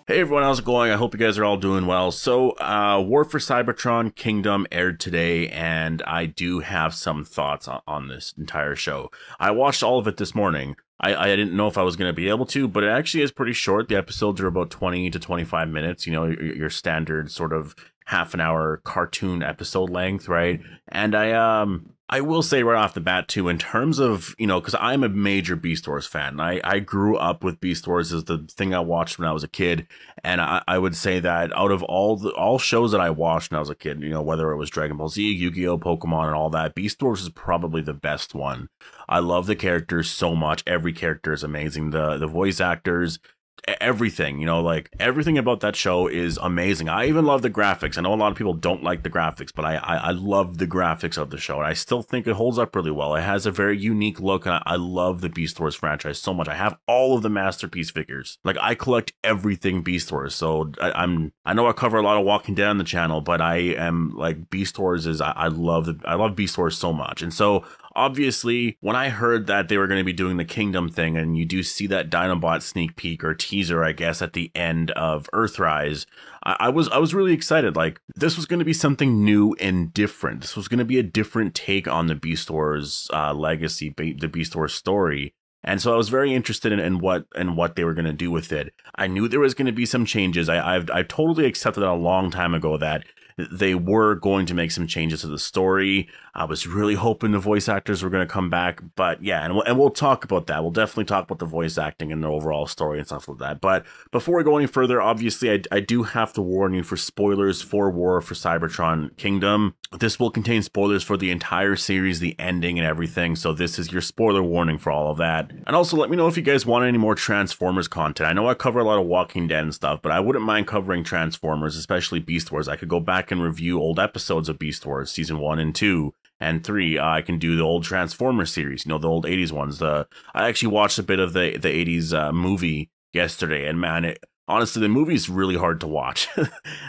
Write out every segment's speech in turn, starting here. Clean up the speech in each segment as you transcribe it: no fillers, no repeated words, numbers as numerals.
Hey everyone, how's it going? I hope you guys are all doing well. So, War for Cybertron Kingdom aired today, and I do have some thoughts on this entire show. I watched all of it this morning. I didn't know if I was going to be able to, but it actually is pretty short. The episodes are about 20 to 25 minutes, you know, your standard sort of half an hour cartoon episode length, right? And I will say right off the bat too, in terms of, you know, because I'm a major Beast Wars fan. I grew up with Beast Wars as the thing I watched when I was a kid. And I would say that out of all shows that I watched when I was a kid, you know, whether it was Dragon Ball Z, Yu-Gi-Oh, Pokemon, and all that, Beast Wars is probably the best one. I love the characters so much. Every character is amazing. The voice actors, everything, you know, like everything about that show is amazing. I even love the graphics. I know a lot of people don't like the graphics, but I love the graphics of the show, and I still think it holds up really well. It has a very unique look, and I love the Beast Wars franchise so much. I have all of the Masterpiece figures. Like, I collect everything Beast Wars, so I know I cover a lot of Walking Dead on the channel, but I am like, Beast Wars is, I love Beast Wars so much. And so obviously, when I heard that they were going to be doing the Kingdom thing, and you do see that Dinobot sneak peek or teaser, I guess, at the end of Earthrise, I was really excited. Like, this was going to be something new and different. This was going to be a different take on the Beast Wars legacy, the Beast Wars story. And so I was very interested in what they were going to do with it. I knew there was going to be some changes. I totally accepted that a long time ago that they were going to make some changes to the story. I was really hoping the voice actors were going to come back, but yeah, and we'll talk about that. We'll definitely talk about the voice acting and the overall story and stuff like that. But before we go any further, obviously, I do have to warn you for spoilers for War for Cybertron Kingdom. This will contain spoilers for the entire series, the ending and everything, so this is your spoiler warning for all of that. And also, let me know if you guys want any more Transformers content. I know I cover a lot of Walking Dead and stuff, but I wouldn't mind covering Transformers, especially Beast Wars. I could go back and review old episodes of Beast Wars, season 1 and 2 and 3. I can do the old Transformers series, you know, the old 80s ones. I actually watched a bit of the 80s movie yesterday, and man, honestly, the movie is really hard to watch.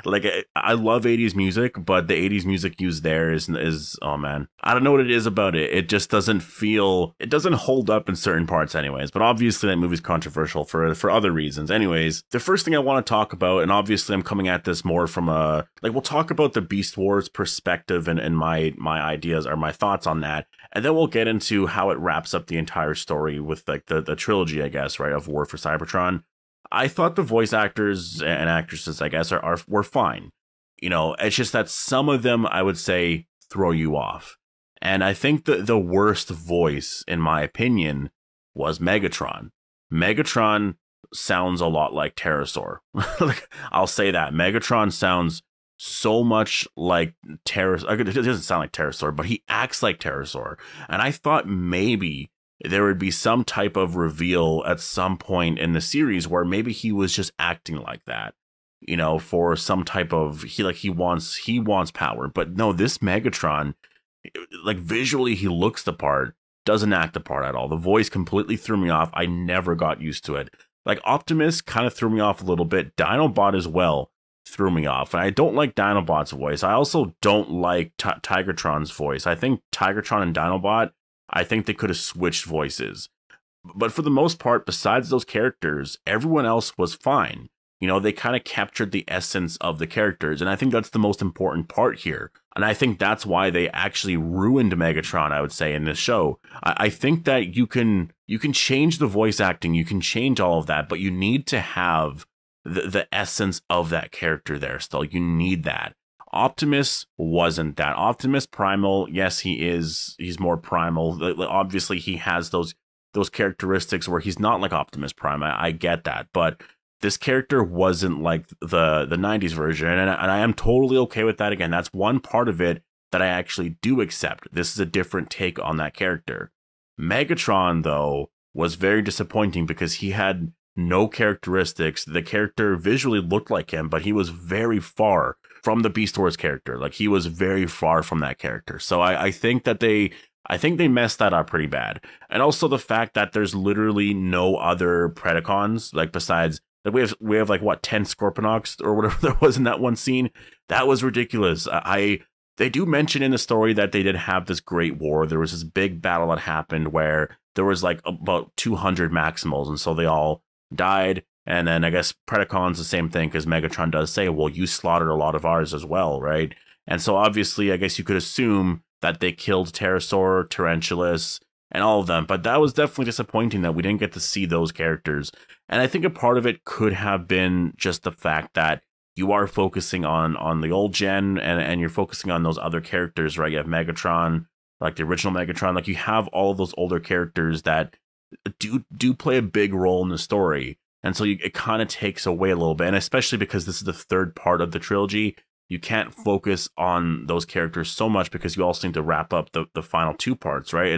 Like, I love 80s music, but the 80s music used there is, oh man, I don't know what it is about it. It just doesn't hold up in certain parts anyways. But obviously that movie's controversial for other reasons. Anyways, the first thing I want to talk about, and obviously I'm coming at this more from we'll talk about the Beast Wars perspective and my ideas or my thoughts on that. And then we'll get into how it wraps up the entire story with like the trilogy, I guess, right, of War for Cybertron. I thought the voice actors and actresses, I guess, were fine. You know, it's just that some of them, I would say, throw you off. And I think the worst voice, in my opinion, was Megatron. Megatron sounds a lot like Pterosaur. Like, I'll say that. Megatron sounds so much like Pterosaur. It doesn't sound like Pterosaur, but he acts like Pterosaur. And I thought maybe there would be some type of reveal at some point in the series where maybe he was just acting like that, you know, for some type of, he wants power. But no, this Megatron, like, visually he looks the part, doesn't act the part at all. The voice completely threw me off. I never got used to it. Like, Optimus kind of threw me off a little bit. Dinobot as well threw me off. And I don't like Dinobot's voice. I also don't like Tigertron's voice. I think Tigertron and Dinobot, I think they could have switched voices. But for the most part, besides those characters, everyone else was fine. You know, they kind of captured the essence of the characters, and I think that's the most important part here. And I think that's why they actually ruined Megatron, I would say, in this show. I think that you can change the voice acting, you can change all of that, but you need to have the essence of that character there still. You need that. Optimus wasn't that. Optimus Primal, yes, he's more primal. Obviously, he has those characteristics where he's not like Optimus Prime. I get that, but this character wasn't like the 90s version, and I am totally okay with that. Again, that's one part of it that I actually do accept. This is a different take on that character. Megatron, though, was very disappointing because he had no characteristics. The character visually looked like him, but he was very far from the Beast Wars character. Like, he was very far from that character. So I think they messed that up pretty bad. And also the fact that there's literally no other Predacons, like, besides, like, we have like, what, 10 Scorponox or whatever there was in that one scene. That was ridiculous. They do mention in the story that they did have this great war. There was this big battle that happened where there was like about 200 Maximals, and so they all died. And then I guess Predacon's the same thing, because Megatron does say, well, you slaughtered a lot of ours as well, right? And so obviously, I guess you could assume that they killed Pterosaur, Tarantulas, and all of them. But that was definitely disappointing that we didn't get to see those characters. And I think a part of it could have been just the fact that you are focusing on the old gen, and you're focusing on those other characters, right? You have Megatron, like the original Megatron. Like, you have all of those older characters that do play a big role in the story. And so it kind of takes away a little bit. And especially because this is the third part of the trilogy, you can't focus on those characters so much, because you also need to wrap up the final two parts, right?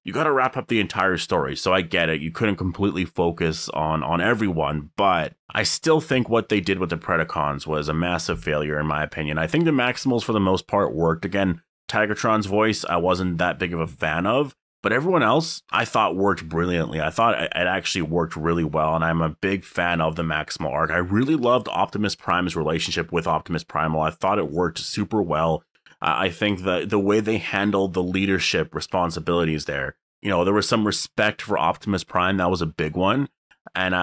You got to wrap up the entire story. So I get it. You couldn't completely focus on everyone, but I still think what they did with the Predacons was a massive failure, in my opinion. I think the Maximals, for the most part, worked. Again, Tigertron's voice, I wasn't that big of a fan of. But everyone else, I thought, worked brilliantly. I thought it actually worked really well, and I'm a big fan of the Maximal arc. I really loved Optimus Prime's relationship with Optimus Primal. I thought it worked super well. I think the way they handled the leadership responsibilities there, there was some respect for Optimus Prime. That was a big one. And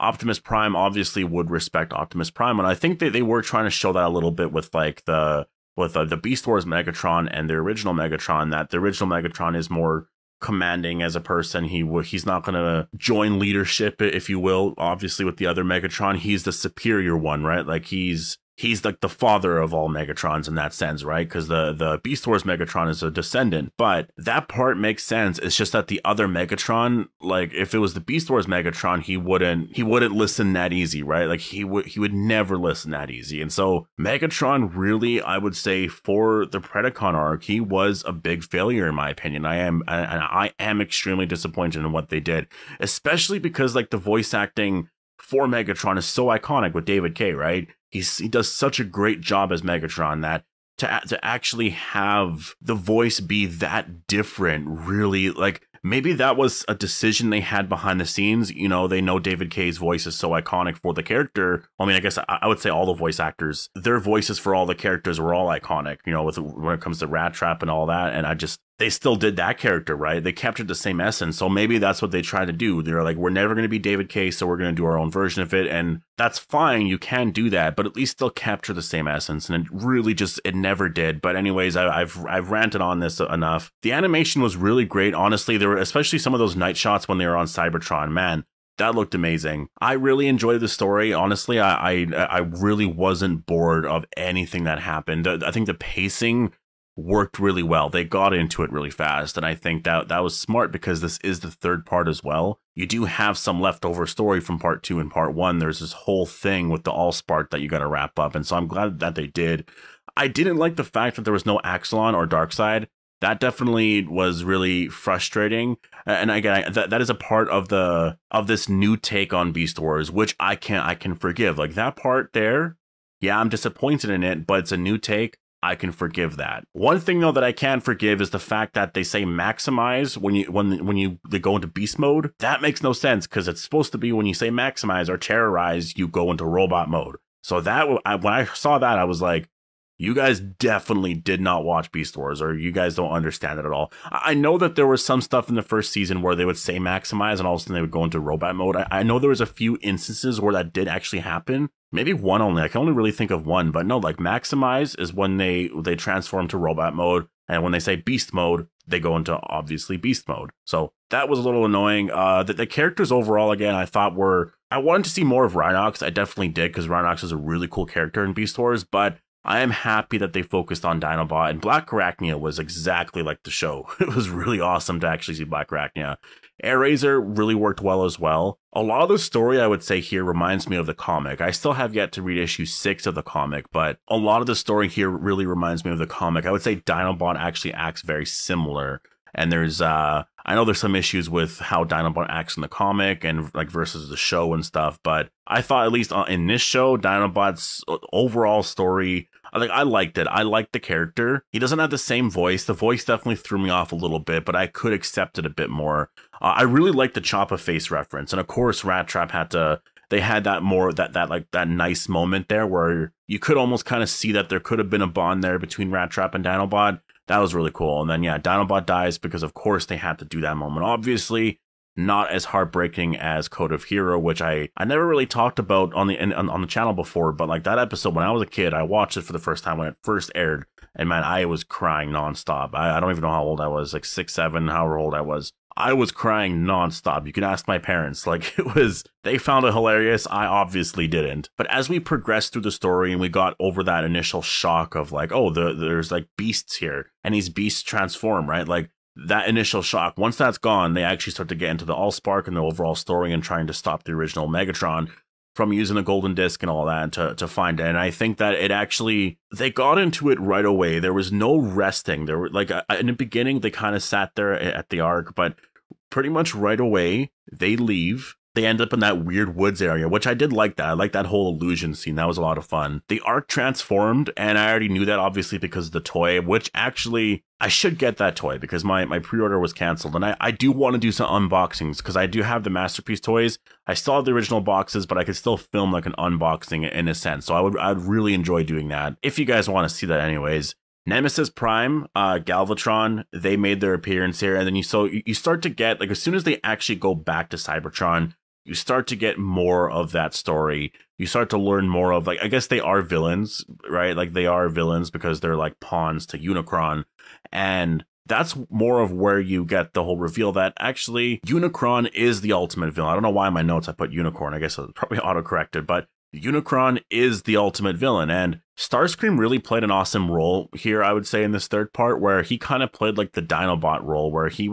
Optimus Prime obviously would respect Optimus Prime, and I think they were trying to show that a little bit with the Beast Wars Megatron and the original Megatron, that the original Megatron is more commanding as a person. He's not going to join leadership, if you will. Obviously, with the other Megatron, he's the superior one, right? Like, he's like the father of all Megatrons in that sense, right? Because the Beast Wars Megatron is a descendant. But that part makes sense. It's just that the other Megatron, like, if it was the Beast Wars Megatron, he wouldn't listen that easy, right? Like, he would never listen that easy. And so Megatron, really, I would say, for the Predacon arc, he was a big failure, in my opinion. I am extremely disappointed in what they did, especially because, like, the voice acting for Megatron is so iconic with David Kaye, right? He does such a great job as Megatron that to actually have the voice be that different, really, like, maybe that was a decision they had behind the scenes. They know David Kaye's voice is so iconic for the character. I mean, I guess I would say all the voice actors, their voices for all the characters were all iconic, when it comes to Rat Trap and all that. And they still did that character, right? They captured the same essence. So maybe that's what they tried to do. They're like, we're never going to be David Kaye, so we're going to do our own version of it. And that's fine. You can do that, but at least still capture the same essence. And it really it never did. But anyways, I've ranted on this enough. The animation was really great. Honestly, there were especially some of those night shots when they were on Cybertron. Man, that looked amazing. I really enjoyed the story. Honestly, I really wasn't bored of anything that happened. I think the pacing worked really well. They got into it really fast, and I think that was smart, because this is the third part as well. You do have some leftover story from part 2 and part 1. There's this whole thing with the Allspark that you got to wrap up, and so I'm glad that they did. I didn't like the fact that there was no Axelon or Darkseid. That definitely was really frustrating, and again, that is a part of this new take on Beast Wars, which I can forgive. Like, that part there, yeah, I'm disappointed in it, but it's a new take. I can forgive that. One thing, though, that I can't forgive is the fact that they say maximize when they go into beast mode. That makes no sense, because it's supposed to be when you say maximize or terrorize, you go into robot mode. So when I saw that, I was like, you guys definitely did not watch Beast Wars, or you guys don't understand it at all. I know that there was some stuff in the first season where they would say maximize and all of a sudden they would go into robot mode. I know there was a few instances where that did actually happen. Maybe one only. I can only really think of one, but no, like, maximize is when they transform to robot mode, and when they say beast mode, they go into obviously beast mode. So that was a little annoying. The characters overall, again, I wanted to see more of Rhinox. I definitely did, because Rhinox is a really cool character in Beast Wars, but I am happy that they focused on Dinobot, and Black Arachnia was exactly like the show. It was really awesome to actually see Black Arachnia. Airazor really worked well as well. A lot of the story, I would say, here reminds me of the comic. I still have yet to read issue 6 of the comic, but a lot of the story here really reminds me of the comic. I would say Dinobot actually acts very similar. And I know there's some issues with how Dinobot acts in the comic and like versus the show and stuff, but I thought at least in this show, Dinobot's overall story, I liked it. I liked the character. He doesn't have the same voice. The voice definitely threw me off a little bit, but I could accept it a bit more. I really liked the Choppa face reference, and of course, Rat Trap they had that nice moment there where you could almost kind of see that there could have been a bond there between Rat Trap and Dinobot. That was really cool. And then, yeah, Dinobot dies because, of course, they had to do that moment. Obviously, not as heartbreaking as Code of Hero, which I never really talked about on the channel before, but like that episode when I was a kid, I watched it for the first time when it first aired, and man, I was crying nonstop. I don't even know how old I was, like 6, 7, however old I was. I was crying nonstop. You can ask my parents. Like, they found it hilarious. I obviously didn't. But as we progressed through the story and we got over that initial shock of like, oh, there's like beasts here and these beasts transform, right? Like that initial shock, once that's gone, they actually start to get into the Allspark and the overall story and trying to stop the original Megatron from using the golden disc and all that to find it. And I think that it actually, they got into it right away. There was no resting. There were like in the beginning, they kind of sat there at the Ark, but pretty much right away, they leave. They end up in that weird woods area, which I did like that. I like that whole illusion scene. That was a lot of fun. The Ark transformed, and I already knew that obviously because of the toy, which actually, I should get that toy because my pre-order was canceled. And I do want to do some unboxings because I do have the Masterpiece toys. I still have the original boxes, but I could still film like an unboxing in a sense. So I'd really enjoy doing that if you guys want to see that anyways. Nemesis Prime, Galvatron, they made their appearance here. And then you start to get, like, as soon as they actually go back to Cybertron, you start to get more of that story. You start to learn more of, like, I guess they are villains, right? Like, they are villains because they're like pawns to Unicron. And that's more of where you get the whole reveal that actually Unicron is the ultimate villain. I don't know why in my notes I put Unicorn. I guess I probably autocorrected, but Unicron is the ultimate villain, and Starscream really played an awesome role here, I would say, in this third part, where he kind of played like the Dinobot role, where he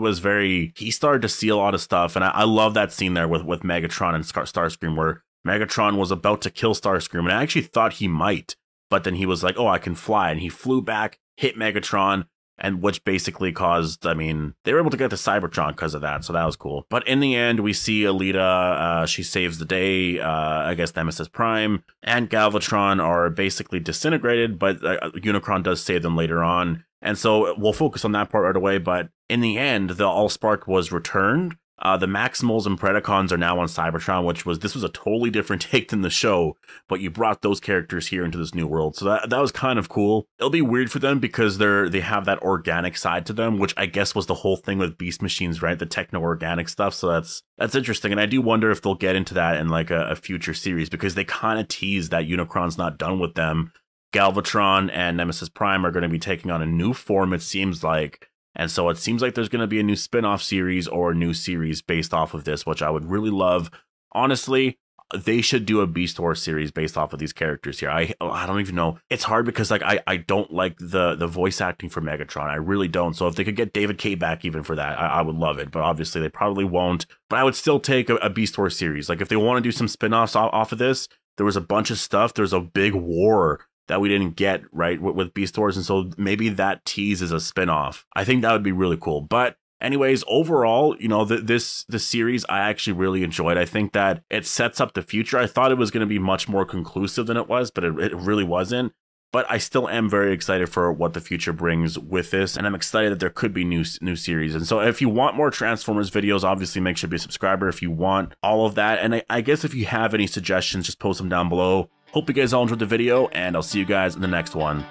started to see a lot of stuff, and I love that scene there with Megatron and Starscream, where Megatron was about to kill Starscream, and I actually thought he might, but then he was like, oh, I can fly, and he flew back, hit Megatron, and which basically caused, I mean, they were able to get to Cybertron because of that, so that was cool. But in the end, we see Alita, she saves the day, I guess Nemesis Prime and Galvatron are basically disintegrated, but Unicron does save them later on. And so we'll focus on that part right away, but in the end, the Allspark was returned. The Maximals and Predacons are now on Cybertron, this was a totally different take than the show, but you brought those characters here into this new world, so that was kind of cool. It'll be weird for them because they have that organic side to them, which I guess was the whole thing with Beast Machines, right? The techno-organic stuff, so that's interesting, and I do wonder if they'll get into that in like a future series, because they kind of tease that Unicron's not done with them. Galvatron and Nemesis Prime are going to be taking on a new form, it seems like. And so it seems like there's going to be a new spin-off series or a new series based off of this, which I would really love. Honestly, they should do a Beast Wars series based off of these characters here. I don't even know. It's hard because like I don't like the voice acting for Megatron. I really don't. So if they could get David K back even for that, I would love it. But obviously they probably won't. But I would still take a Beast Wars series. Like if they want to do some spin-offs off of this, there was a bunch of stuff. There's a big war that we didn't get, right, with Beast Wars, and so maybe that tease is a spin-off. I think that would be really cool. But anyways, overall, you know, this series I actually really enjoyed. I think that it sets up the future. I thought it was going to be much more conclusive than it was, but it really wasn't. But I still am very excited for what the future brings with this, and I'm excited that there could be new series. And so if you want more Transformers videos, obviously make sure to be a subscriber if you want all of that. And I guess if you have any suggestions, just post them down below. Hope you guys all enjoyed the video, and I'll see you guys in the next one.